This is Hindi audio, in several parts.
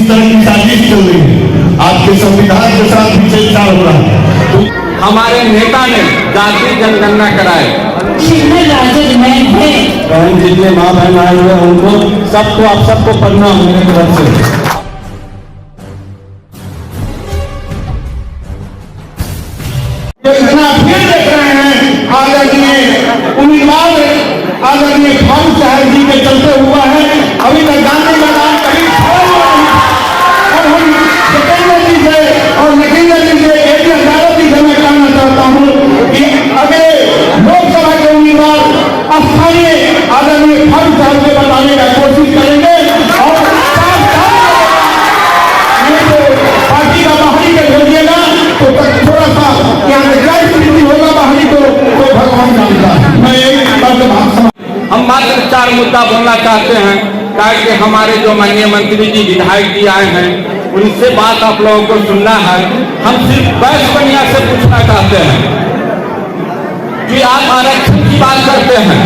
किस तरह की साजिश चल रही है, आपके संविधान के साथ भी छेड़छाड़ हो रहा है। हमारे नेता ने जाति जनगणना कराए, राजद में है। बहन जितने माँ बहन आए हुए उनको सबको आप सबको प्रणाम मेरे तरफ से। फिर देख रहे हैं आदरणीय उम्मीदवार आदरणीय खान साहब जी के चलते हुआ है। अभी तक गांधी मैदान कभी और हम सतेंद्र जी से और नरेंद्र जी से एक अदालत जी से मैं कहना चाहता हूँ कि अगले लोकसभा के उम्मीदवार स्थानीय आदरणीय खान साहब से बताने का कोशिश करेंगे और पार्टी का बाहरी के भेजिएगा तो थोड़ा सा यहाँ क्या स्थिति होगा बाहरी को तो भगवान जानता है। मैं एक बात हम मात्र 4 मुद्दा बोलना चाहते हैं, ताकि हमारे जो माननीय मंत्री जी विधायक जी आए हैं उनसे बात आप लोगों को सुनना है। हम सिर्फ बैस बनिया से पूछना चाहते हैं कि आप आरक्षण की बात करते हैं,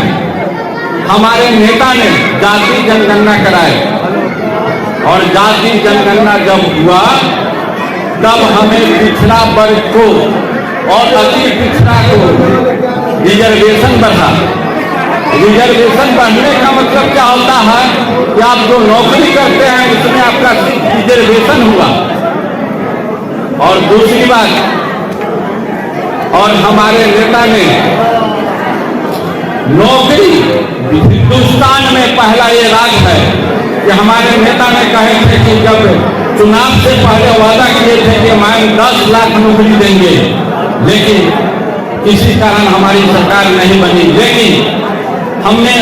हमारे नेता ने जाति जनगणना कराए और जाति जनगणना जब हुआ तब हमें पिछड़ा वर्ग को और अति पिछड़ा को रिजर्वेशन बढ़ा। रिजर्वेशन बढ़ने का मतलब क्या होता है कि आप जो नौकरी करते हैं उसमें आपका रिजर्वेशन हुआ। और दूसरी बात, और हमारे नेता ने नौकरी, हिंदुस्तान में पहला ये राज्य है कि हमारे नेता ने कहे थे कि जब चुनाव से पहले वादा किए थे कि हम 10 लाख नौकरी देंगे, लेकिन किसी कारण हमारी सरकार नहीं बनी। लेकिन हमने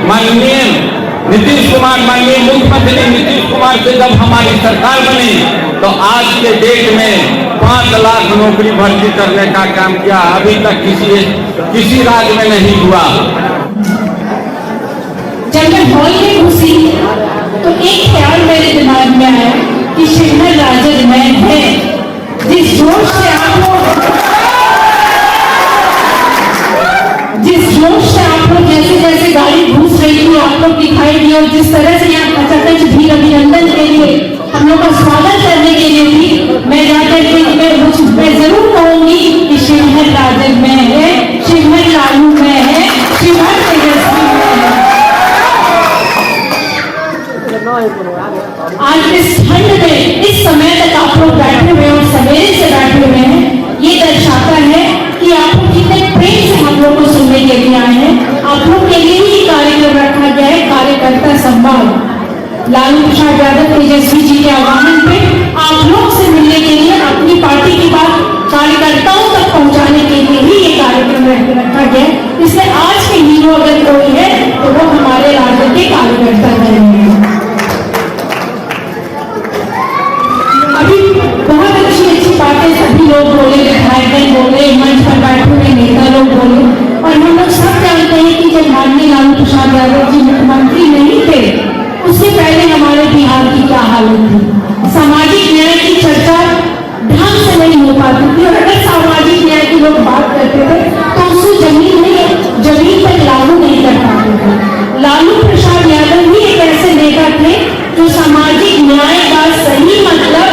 माननीय नीतीश कुमार, माननीय मुख्यमंत्री नीतीश कुमार से जब हमारी सरकार बनी तो आज के डेट में 5 लाख नौकरी भर्ती करने का काम किया। अभी तक किसी राज्य में नहीं हुआ। जब मैं हॉल में घुसी तो एक ख्याल मेरे दिमाग में आया कि शिवहर राजद में है। जिस जोश से आप लोग जैसे गाड़ी घुस रही थी आप लोग दिखाई दिए, और जिस तरह से यहाँ खचाखच भीड़ अभिनंदन के लिए हम लोग का स्वागत करने के लिए थी, मैं जाकर के मैं जरूर कहूंगी कि शिवहर राजद में है, शिवहर लालू में है, शिवहर तेजस्वी में है। आज इस ठंड में इस समय तक आप लोग बैठे हुए और सवेरे से बैठे हुए हैं, ये दर्शाता है कि आप लोग कितने प्रेम से हम लोग को सुनने के लिए आए हैं। आप लोग के लिए ही कार्यक्रम रखा गया है, कार्यकर्ता संवाद। लालू प्रसाद यादव तेजस्वी जी के आह्वान पे आप लोग से मिलने के लिए, अपनी पार्टी की बात कार्यकर्ताओं तक पहुंचाने के लिए ही ये कार्यक्रम रखा गया है। इसलिए आज के हीरो अगर कोई है तो वो हमारे राजद के कार्यकर्ता रहेंगे। अभी बहुत अच्छी बातें सभी लोग बोले, विधायक बोले, मंच पर बैठे हुए नेता लोग बोले, और हम लोग सब जानते हैं कि जब माननीय लालू प्रसाद यादव जी मुख्यमंत्री नहीं थे उससे पहले हमारे बिहार की क्या हालत थी। सामाजिक न्याय की चर्चा ढंग से नहीं हो पाती थी, और अगर सामाजिक न्याय की लोग बात करते थे तो उसको जमीन पर लागू नहीं कर पाते थे। लालू प्रसाद यादव ही एक ऐसे नेता थे जो सामाजिक न्याय का सही मतलब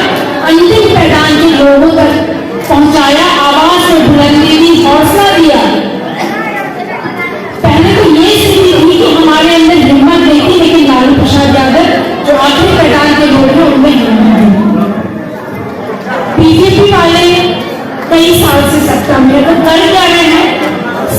अंतिम पैदान के लोगों तक पहुंचाया, आवाज से बुलंदी दी, हौसला दिया। पहले तो ये स्थिति थी कि हमारे अंदर हिम्मत नहीं थी, लेकिन लालू प्रसाद यादव जो आखिरी पैदान के लोग हैं उनमें हिम्मत है। बीजेपी वाले कई साल से सत्ता में तो कर रहे हैं,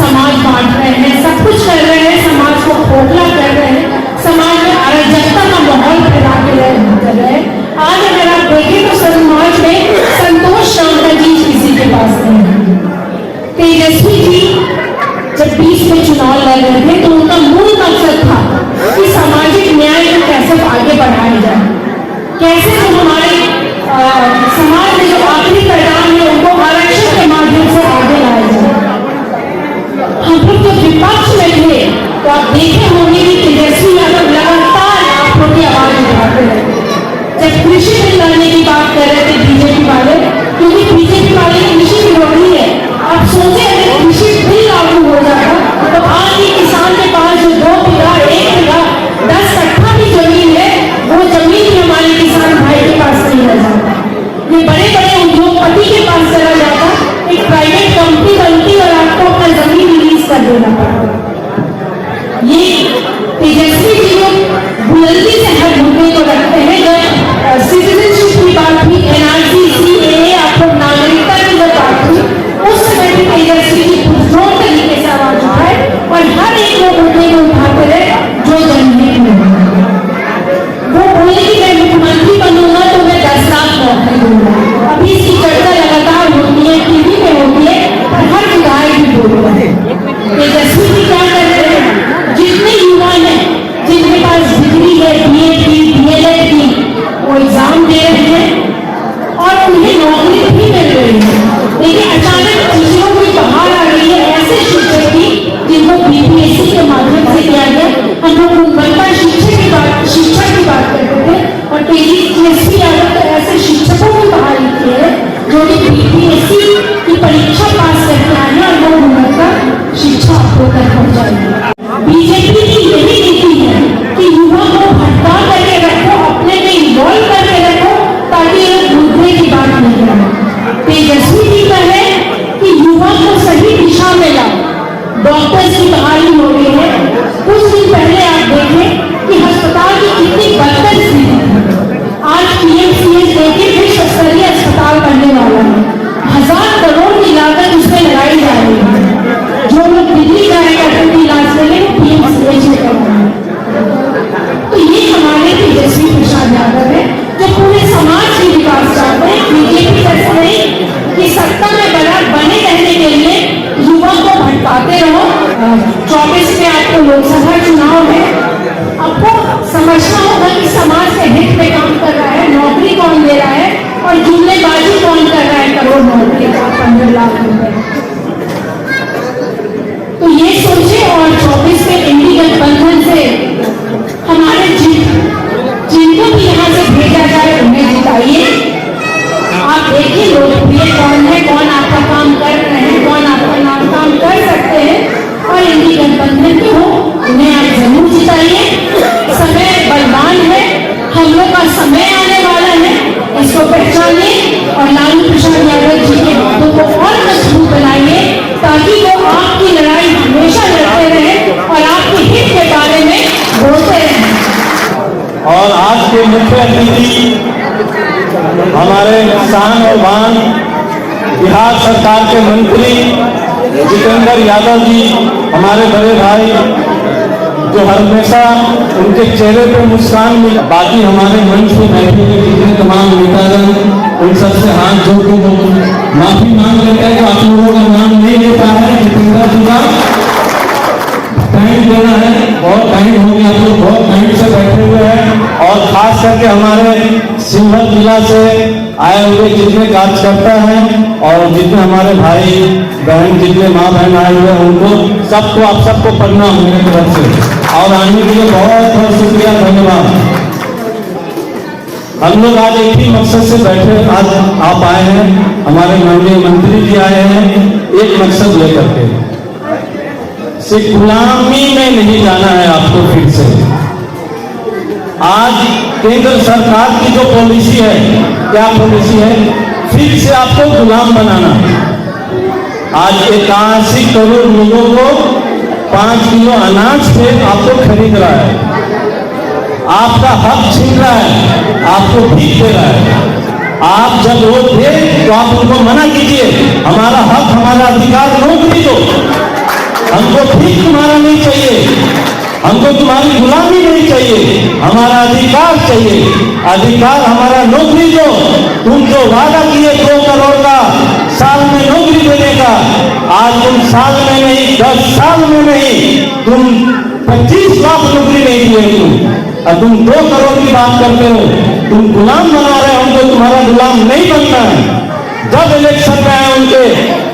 समाज बांट रहे हैं, सब कुछ कर रहे हैं, समाज को खोखला कर रहे हैं, समाज में अराजकता का माहौल पैदा कर रहे हैं। आज अगर आप देखें तो समाज में संतोष नाम का चीज किसी के पास नहीं है। तेजस्वी जी जब 20 में चुनाव लड़ रहे थे तो उनका मूल मकसद था कि सामाजिक न्याय को कैसे आगे बढ़ाया जाए, कैसे जो हमारे समाज में जो आखिरी पैदान है उनको आरक्षण के माध्यम से आगे लाया जाए। हम लोग जब विपक्ष में थे तो आप देखे होंगे कि तेजस्वी यादव लगातार आप लोग की आवाज उठाते रहे। जब कृषि बिल लाने की बात कर रहे थे बीजेपी वाले, क्योंकि बीजेपी वाले कृषि विरोधी है, आप सोचे अगर कृषि बिल लागू हो जाता तो आज के किसान के पास जो 2 बीघा 1 बीघा 10 कट्ठा भी जमीन है, वो जमीन भी हमारे किसान भाई के तेजस्वी यादव तो ऐसे शिक्षकों की बहाली की है जो कि बीपीएससी की परीक्षा पास करके आए हैं और वो गुणवत्ता शिक्षा आपको तक पहुंचाएंगे। बीजेपी की यही नीति है कि युवा को भटका करके रखो, अपने में इन्वॉल्व करके रखो ताकि ये मुद्दे की बात नहीं करें। तेजस्वी जी का है कि युवा को सही दिशा में लाओ। डॉक्टर्स की बहाली हो रही है। कुछ दिन पहले आप देखें कि अस्पताल की कितनी बदतर स्थिति है। आज पीएमसीएच देखिए विश्व स्तरीय अस्पताल बनने वाला है। 1000 करोड़ की लागत उसमें लगाई जा रही है। जो लोग दिल्ली जाए करते थे इलाज के लिए पीएमसीएच में करवाएं। तो ये हमारे तेजस्वी प्रसाद यादव है जो पूरे समाज की विकास चाहते हैं। बीजेपी जैसे नहीं कि सत्ता में बने रहने के लिए युवा को भटकाते रहो। 24 में आपको लोकसभा चुनाव है, आपको समझना होगा कि समाज के हित में काम कर रहा है, नौकरी कौन दे रहा है और जुमलेबाजी कौन कर रहा है करोड़ नौकरी का 15 लाख रुपए। तो ये सोचे और 24 में इंडी गठबंधन से हमारे जिनको भी यहाँ से भेजा जाए उन्हें जिताइए। आप देखिए लोकप्रिय कौन है, कौन आपका काम कर रहे हैं, कौन आपका काम कर सकते हैं और इंडी गठबंधन के हो उन्हें आप जरूर जिताइए। समय बलवान है, हम लोग का समय आने वाला है, इसको पहचानिए और लालू प्रसाद यादव जी के हाथों को और मजबूत बनाइए ताकि वो आपकी लड़ाई हमेशा लड़ते रहे और आपके हित के बारे में बोलते रहे। और आज के मुख्य अतिथि हमारे शान और बान बिहार सरकार के मंत्री जितेंद्र यादव जी, हमारे बड़े भाई जो हमेशा उनके चेहरे पे मुस्कान मिली। बाकी हमारे मंच पे बैठे हुए जितने तमाम नेतागण उन सबसे हाथ जोड़ के माफी मांग लेते हैं कि आप लोगों का नाम नहीं ले पा रहे। जितेंद्र जी का टाइम देना है, बहुत टाइम हो गया, आप लोग बहुत टाइम से बैठे हुए हैं। और खास करके हमारे शिवहर जिला से आए हुए जितने कार्यकर्ता हैं और जितने हमारे भाई बहन, जितने माँ बहन आए हुए हैं, उनको सबको, आप सबको प्रणाम मेरे तरफ से। और आने के लिए बहुत बहुत शुक्रिया, धन्यवाद। हम लोग आज एक ही मकसद से बैठे, आज आप आए हैं, हमारे माननीय मंत्री जी आए हैं एक मकसद लेकर के, सिर्फ गुलामी में नहीं जाना है आपको। फिर से आज केंद्र सरकार की जो पॉलिसी है, क्या पॉलिसी है? फिर से आपको गुलाम बनाना। आज 81 करोड़ लोगों को 5 किलो अनाज से आपको खरीद रहा है, आपका हक छीन रहा है, आपको भीख दे रहा है। आप जब वोट दे तो आप उनको मना कीजिए, हमारा हक, हमारा अधिकार नौकरी दो, हमको भीख तुम्हारा नहीं चाहिए, हमको तुम्हारी गुलामी नहीं चाहिए, हमारा अधिकार चाहिए। अधिकार हमारा नौकरी दो। तुम जो वादा किए 2 करोड़ का साल में नौकरी देने का, आज तुम साल में नहीं, 10 साल में नहीं, तुम 25 लाख नौकरी नहीं दिए और तुम 2 करोड़ की बात करते हो। तुम गुलाम बना रहे हो, हमको तुम्हारा गुलाम नहीं बनना है। जब इलेक्शन में आए उनके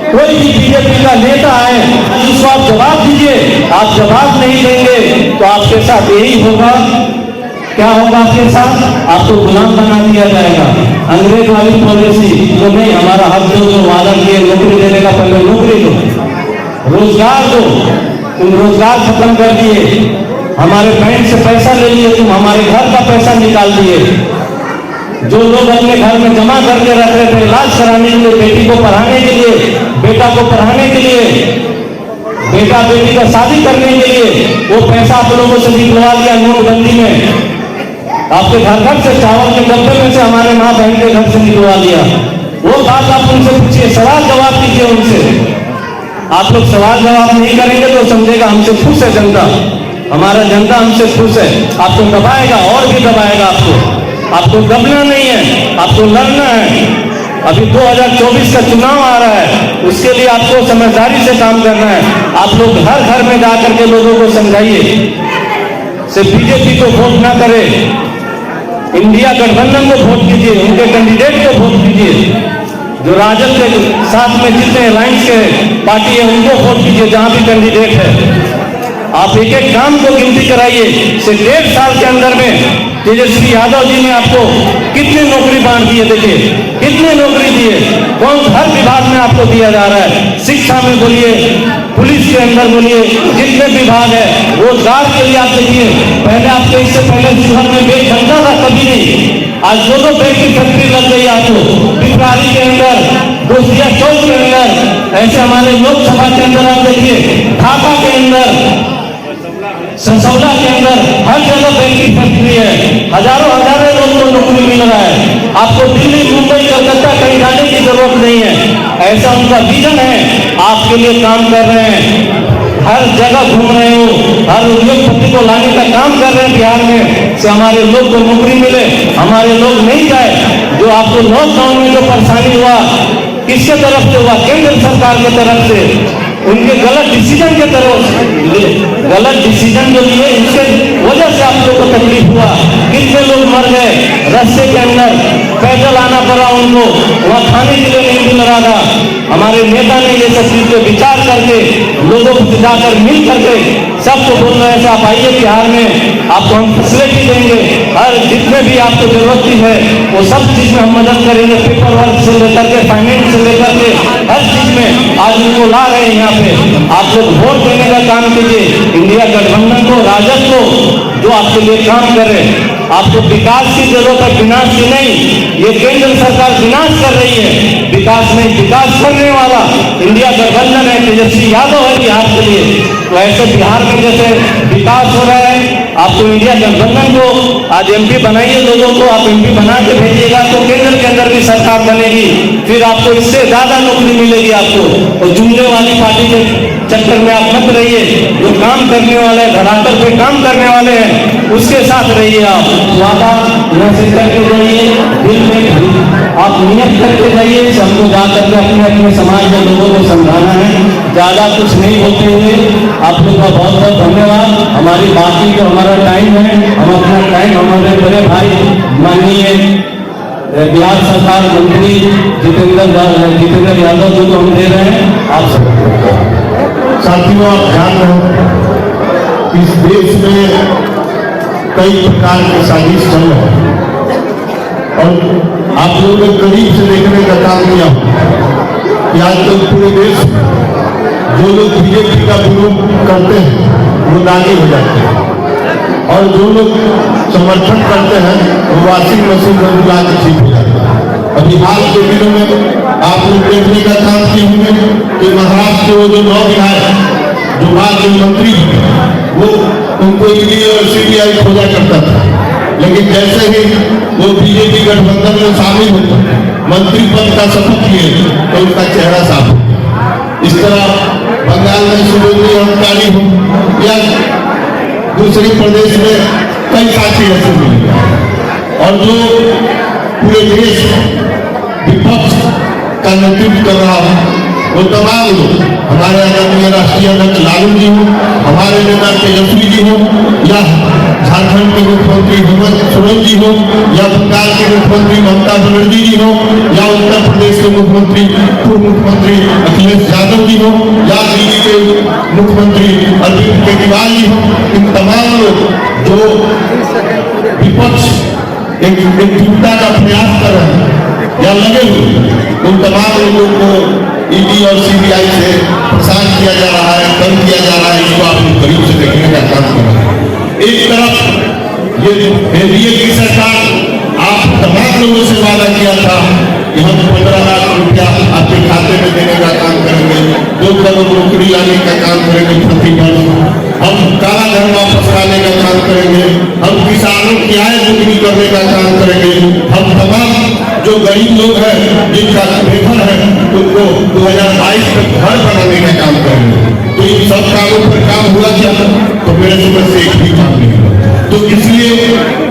कोई भी बीजेपी का नेता आए, उसको आप जवाब दीजिए। आप जवाब नहीं देंगे तो आपके साथ यही होगा। क्या होगा आपके साथ? आपको गुलाम बना दिया जाएगा। अंग्रेज वाली पॉलिसी तो नहीं, हमारा हक जो वादा किए नौकरी देने का, पहले नौकरी दो, रोजगार दो। तुम रोजगार खत्म कर दिए, हमारे बैंक से पैसा ले लिए, तुम हमारे घर का पैसा निकाल दिए। जो लोग अपने घर में जमा करके रख रहे थे इलाज कराने के लिए, बेटी को पढ़ाने के लिए, बेटा को पढ़ाने के लिए, बेटा बेटी का शादी करने के लिए, वो पैसा आप लोगों से निकलवा लिया नोटबंदी में। आपके घर से चावल के डब्बे में से हमारे माँ बहन के घर से निकलवा लिया। वो बात आप उनसे पूछिए, सवाल जवाब कीजिए उनसे। आप लोग सवाल जवाब नहीं करेंगे तो समझेगा हमसे खुश है जनता, हमारा जनता हमसे खुश है। आपको दबाएगा और भी दबाएगा। आपको दबना नहीं है, आपको लड़ना है। अभी 2024 का चुनाव आ रहा है, उसके लिए आपको समझदारी से काम करना है। आप लोग हर घर में जाकर के लोगों को समझाइए, सिर्फ बीजेपी को वोट ना करे, इंडिया गठबंधन को वोट कीजिए, उनके कैंडिडेट को वोट कीजिए। जो राजद के साथ में जितने अलायंस के पार्टी है उनको वोट कीजिए, जहां भी कैंडिडेट है। आप एक एक काम को गिनती कराइए। से 1.5 साल के अंदर में तेजस्वी यादव जी ने आपको कितनी नौकरी बांट दी है, देखिए कितनी नौकरी दी है, कौन हर विभाग में आपको दिया जा रहा है। शिक्षा में बोलिए, पुलिस के अंदर बोलिए, जितने विभाग है, रोजगार के लिए आप देखिए, पहले आपके इससे पहले शिवहर में बेच धंधा था, कभी नहीं। आज 2 बेड की फैक्ट्री लग गई आपको, पिपरारी के अंदर, गोसिया चौक के अंदर, ऐसे हमारे लोकसभा के अंदर आप देखिए, ढाका के अंदर, ससौला के अंदर, हर जगह बेड की फैक्ट्री है। हजारों लोग को नौकरी मिल रहा है। आपको दिल्ली, मुंबई, कलकत्ता कहीं जाने की जरूरत नहीं है। ऐसा उनका विजन है, आपके लिए काम कर रहे हैं, हर जगह घूम रहे हो, हर उद्योगपति को लाने का काम कर रहे हैं बिहार में, से हमारे लोग को नौकरी मिले, हमारे लोग नहीं जाए। जो आपको लॉकडाउन में जो परेशानी हुआ, किसके तरफ से हुआ? केंद्र सरकार की तरफ से, उनके गलत डिसीजन के तरफ से, गलत डिसीजन जो लिए उसके वजह से आप लोगों को तकलीफ हुआ। कितने लोग मर गए रास्ते के अंदर, पैदल आना पड़ा उनको, वहाँ खाने के लिए नहीं मिल रहा था। हमारे नेता ने ये सब चीज पे विचार करके लोगों को जाकर मिल करके सबको बोल रहे हैं, आप आइए बिहार में, आपको हम फैसिलिटी देंगे, हर जितने भी आपको जरूरत है वो सब चीज में हम मदद करेंगे, पेपर वर्क से लेकर के, फाइनेंस से लेकर के, हर चीज में आज उनको ला रहे हैं यहाँ पे। आप लोग वोट देने का काम कीजिए, इंडिया गठबंधन को, राजद को, जो आपके लिए काम करे। आपको विकास की जरूरत है, विनाश की नहीं। ये केंद्र सरकार विनाश कर रही है, विकास नहीं, विकास करने वाला इंडिया गठबंधन है, तेजस्वी यादव है बिहार के लिए। तो ऐसे बिहार में जैसे विकास हो रहा है, आपको इंडिया गठबंधन को आज MP बनाइए, लोगों को आप MP बना के भेजिएगा तो केंद्र के अंदर भी सरकार बनेगी, फिर आपको इससे ज्यादा नौकरी मिलेगी आपको। और जुमले वाली पार्टी के चक्कर में आप मत रहिए, जो काम करने वाले, धरातल पे काम करने वाले हैं उसके साथ रहिए। आप वादा मैसेज करके जाइए, दिल में आप नियत करके जाइए, सबको जाकर के अपने अपने समाज के लोगों को समझाना है। ज्यादा कुछ नहीं बोलते हुए आप लोग का बहुत बहुत धन्यवाद। हमारी बाकी जो हमारा टाइम है, हम अपना टाइम हमारे बड़े भाई माननीय बिहार सरकार मंत्री जितेंद्र यादव जी को हम दे रहे हैं। आप सब साथियों, आप ध्यान रहो, इस देश में कई प्रकार के साजिश चल रहे हैं और आप लोगों ने करीब से देखने का काम किया कि आजकल पूरे देश में जो लोग बीजेपी का विरोध करते हैं वो दागी हो जाते हैं और जो लोग समर्थन करते हैं वो वॉशिंग मशीन में बुला के ठीक हो जाते हैं। अभी हाल के दिनों में आप लोग देखने का काम किए होंगे कि महाराष्ट्र के वो जो 9 विधायक जो बाद में मंत्री वो उनको ईडी और CBI खोजा करता था, लेकिन जैसे ही वो बीजेपी गठबंधन में शामिल हो, मंत्री पद का शपथ लिए तो उनका चेहरा साफ हो। इस तरह बंगाल में सुरेंद्र अधिकारी हो या दूसरे प्रदेश में कई साथी ऐसे मिले और जो पूरे देश विपक्ष का नेतृत्व कर रहा है वो तमाम लोग, हमारे आदरणीय राष्ट्रीय अध्यक्ष लालू जी हो, हमारे नेता तेजस्वी जी हो, या झारखंड के मुख्यमंत्री हेमंत सोरेन जी हो, या बंगाल के मुख्यमंत्री ममता बनर्जी जी हो, या उत्तर प्रदेश के मुख्यमंत्री पूर्व मुख्यमंत्री अखिलेश यादव जी हो, या दिल्ली के मुख्यमंत्री अरविंद केजरीवाल जी हो, इन तमाम लोग जो विपक्ष एकजुटता का प्रयास कर रहे हैं या लगे हुए, उन तमाम लोगों को ईडी और CBI से परेशान किया जा रहा है, कम किया जा रहा है। इसको आप लोग करीब से देखने का काम कर रहे हैं। एक तरफ ये NDA की सरकार आप तमाम लोगों से वादा किया था कि हम 15 लाख रुपया आपके खाते में देने का काम करेंगे, 2 करोड़ नौकरी लाने का काम करेंगे प्रति वर्ष, हम काला धन वापस लाने का काम करेंगे, हम किसानों की आय दोगुनी करने का काम करेंगे, हम तमाम जो गरीब लोग हैं जिनका बेघर है उनको 2022 तक घर बनाने का काम करेंगे। तो इन सब कामों पर काम हुआ क्या? तो मेरे समझ से एक भी काम नहीं हुआ। तो इसलिए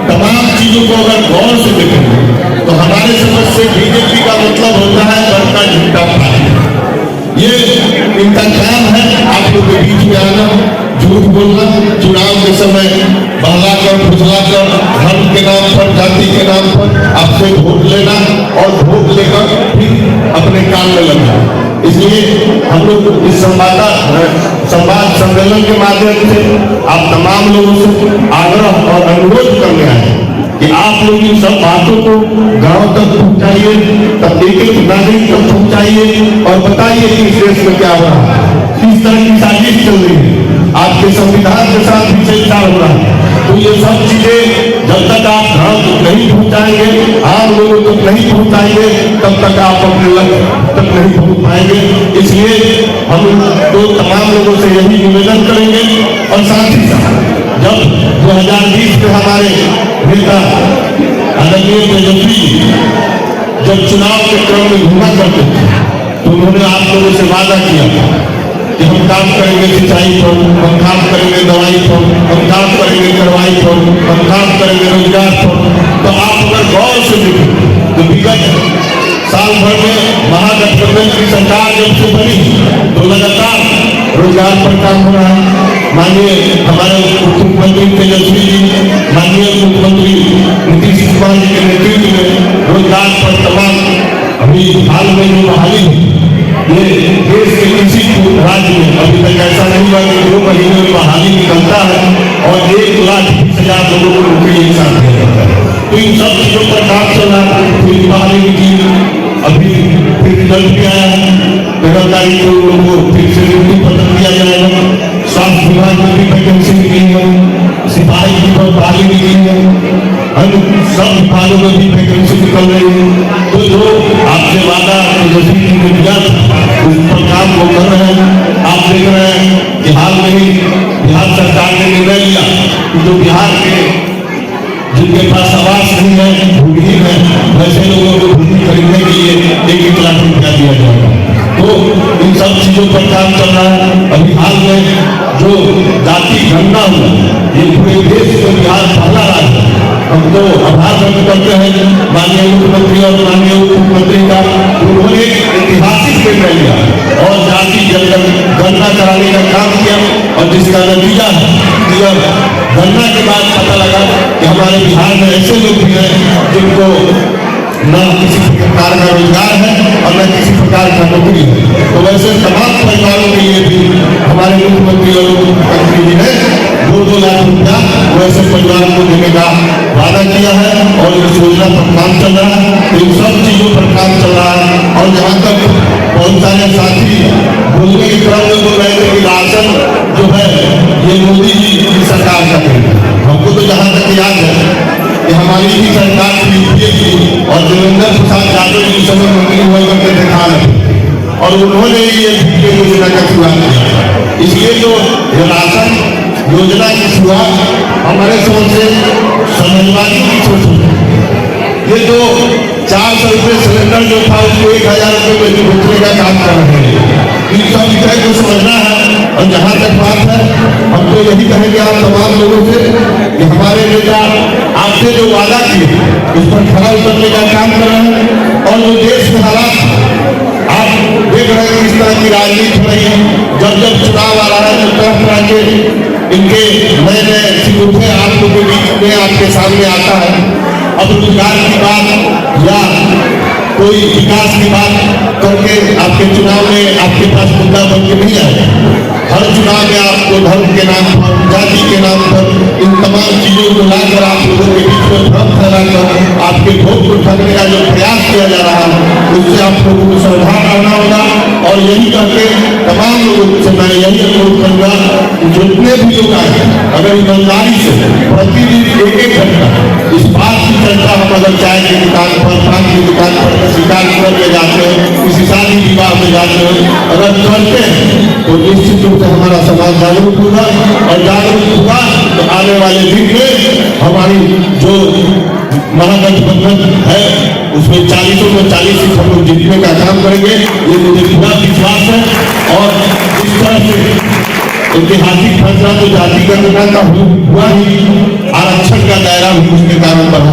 तमाम चीजों को अगर गौर से देखेंगे तो हमारे समझ से बीजेपी का मतलब होता है बढ़ता झूठा पार्टी। ये इनका काम है आप लोग के बीच में आना, झूठ बोलना, चुनाव के समय बहलाकर फुसलाकर धर्म के नाम पर, जाति के नाम पर आपसे वोट लेना और वोट लेकर फिर अपने काम में लगना। इसलिए हम लोग इस संवाद सम्मेलन के माध्यम से आप तमाम लोगों से आग्रह और अनुरोध करने आए कि आप लोग इन सब बातों को गांव तक पहुंचाइए, तब एक एक नागरिक तक पहुंचाइए और बताइए कि इस देश में क्या हो रहा है, किस तरह की साजिश चल रही है, आपके संविधान के साथ भी छेड़छाड़ हो रहा है। तो ये सब चीजें जब तक आप गांव तक नहीं पहुंचाएंगे, आम लोगों तक नहीं पहुंचाएंगे, तब तक आप अपने लक्ष्य तक नहीं पहुंच पाएंगे। इसलिए हम तो तमाम लोगों से यही निवेदन करेंगे और साथ ही साथ जब 2020 में हमारे नेता आदरणीय तेजस्वी जब चुनाव के क्रम में घूमा करते थे तो उन्होंने आप लोगों से वादा किया कि हम काम करेंगे सिंचाई पर, हम काम करेंगे दवाई पर, हम काम करेंगे कार्रवाई पर, हम काम करेंगे रोजगार पर। तो आप अगर गौर से देखें तो विगत साल भर में महागठबंधन की सरकार जब से बनी तो लगातार रोजगार पर काम हो रहा है। माननीय हमारे उप मुख्यमंत्री तेजस्वी जी, माननीय मुख्यमंत्री नीतीश कुमार जी के नेतृत्व में रोजगार पर तमाम अभी हाल में जो बहाली हुई, ये देश के किसी राज्य में अभी तक ऐसा नहीं हुआ कि 2 महीने में बहाली निकलता है और 1,20,000 लोगों को नौकरी एक साथ दिया जाता है। तो इन सब चीजों पर काम चल रहा है। फिर बहाली की अभी फिर रिजल्ट भी आया है, 13 तारीख को लोगों को फिर से नियुक्ति पत्र दिया जाएगा। स्वास्थ्य विभाग में भी वैकेंसी निकली है, सिपाही की बहाली निकली है, अन्य सब विभागों में भी वैकेंसी निकल रही है। तो जो आपसे वादा तेजस्वी जी ने दिया उस पर काम वो कर रहे हैं। आप देख रहे हैं कि हाल में ही बिहार सरकार ने निर्णय लिया कि जो बिहार के जिनके पास आवास नहीं है, भूमिहीन है, वैसे लोगों को भूमि खरीदने के लिए 1-1 लाख रुपया दिया जाएगा। तो इन सब चीजों पर काम चल रहा है। अभी हाल में जो जाति गणना हुआ, ये पूरे देश में बिहार पहला राज्य है। हम तो आभार व्यक्त करते हैं माननीय मुख्यमंत्री और माननीय उप मुख्यमंत्री का, उन्होंने ऐतिहासिक निर्णय लिया और जाति गणना कराने का काम किया और जिसका नतीजा है कि गणना के बाद पता लगा कि हमारे बिहार में ऐसे लोग भी हैं जिनको न किसी प्रकार का रोजगार है और न किसी प्रकार का नौकरी है। तो वैसे तमाम परिवारों के लिए भी हमारे मुख्यमंत्री और उप मुख्यमंत्री जी ने 2-2 लाख रुपया वैसे परिवार को देने का वादा किया है और इस योजना पर काम चल रहा है। इन सब चीजों पर काम चल रहा है। और जहाँ तक बहुत सारे साथी बोलने के क्रम में बोल रहे थे कि राशन जो है ये मोदी जी की सरकार का है, हमको तो जहाँ तक याद है कि हमारी भी सरकार यूपीए की और देवेंद्र प्रसाद यादव जी समय मंत्री हुआ करके देखा रहे और उन्होंने ये योजना का शुरुआत किया। इसलिए जो राशन योजना की शुरुआत हमारे समझ से समाजवादी की सोच है। ये जो 400 रुपये सिलेंडर जो था उसको 1,000 रुपये में बेचने का काम कर रहे हैं। इन सब विषय को समझना है। और जहाँ तक बात है, हम तो यही कहेंगे आप तमाम लोगों से कि हमारे नेता आपसे जो वादा किए उस पर खरा उतरने का काम कर रहे हैं। और जो देश में हालात आप देख रहे हैं किस तरह की राजनीति हो रही है। जब जब चुनाव आ रहा है तो तरह के इनके नए सिमुखे आप लोगों के बीच में आपके सामने आता है। अब रोजगार की बात या कोई विकास की बात करके आपके चुनाव में आपके पास मुद्दा बन के नहीं आएगा। हर चुनाव में आपको धर्म के नाम पर, जाति के नाम पर इन तमाम चीजों को लाकर आप लोगों के बीच में भ्रम फैलाकर आपके वोट को ठगने का जो प्रयास किया जा रहा है उससे आप लोगों को सावधान रहना होगा। और यही करके तमाम लोगों से मैं यही अनुरोध करूंगा, जितने भी लोग आए अगर ईमानदारी से प्रतिदिन 1-1 घंटा इस बात की चर्चा हम अगर चाय की दुकान पर, पान की दुकान पर, शिकार में जाते हैं, किसी शादी विवाह में जाते हैं, अगर करते हैं तो निश्चित रूप से हमारा समाज जागरूक होगा। और जागरूक होगा तो आने वाले दिन में हमारी जो महागठबंधन है उसमें 40 में 40 सीट हम लोग जीतने का काम करेंगे, ये मुझे पूरा विश्वास है। और इस तरह से ऐतिहासिक फैसला तो जाति गणना का हुआ ही, आरक्षण का दायरा भी उसके कारण बढ़ा।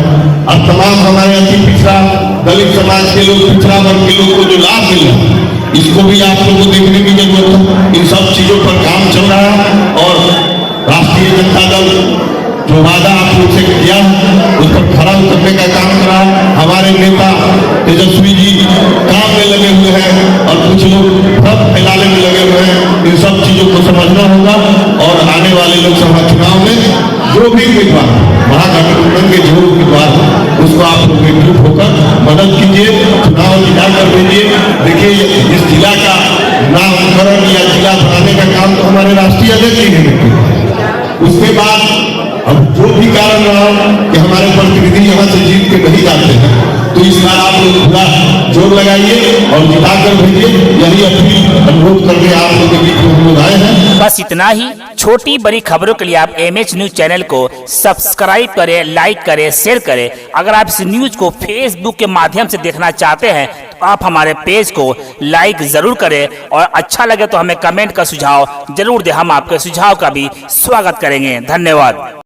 अब तमाम हमारे अति पिछड़ा दलित समाज के लोग, पिछड़ा वर्ग के लोग को जो लाभ मिल रहा है इसको भी आप लोगों को देखने की जरूरत है। इन सब चीजों पर काम चल रहा है और राष्ट्रीय जनता दल जो वादा आप लोग से किया उस पर खरा उतरने का काम करा। हमारे नेता तेजस्वी जी काम में लगे हुए हैं और कुछ लोग को समझना होगा और आने वाले लोकसभा चुनाव में जो भी उम्मीदवार महागठबंधन के जो उम्मीदवार हो उसको आप लोग एकजुट होकर मदद कीजिए, चुनाव जिला कर दीजिए। देखिए इस जिला का नामकरण या जिला बनाने का काम तो हमारे राष्ट्रीय अध्यक्ष जी ने किया। उसके बाद अब जो भी कारण रहा कि हमारे प्रतिनिधि यहाँ से जीत के नहीं जाते हैं, तो इस बार आप लोग पूरा जोर लगाइए और जिताकर भेजिए। यही अपील अनुरोध करके आप लोग के बीच में हम लोग आए हैं। बस इतना ही। छोटी बड़ी खबरों के लिए आप MH न्यूज चैनल को सब्सक्राइब करें, लाइक करें, शेयर करें। अगर आप इस न्यूज को फेसबुक के माध्यम से देखना चाहते हैं तो आप हमारे पेज को लाइक जरूर करें और अच्छा लगे तो हमें कमेंट का सुझाव जरूर दें। हम आपके सुझाव का भी स्वागत करेंगे। धन्यवाद।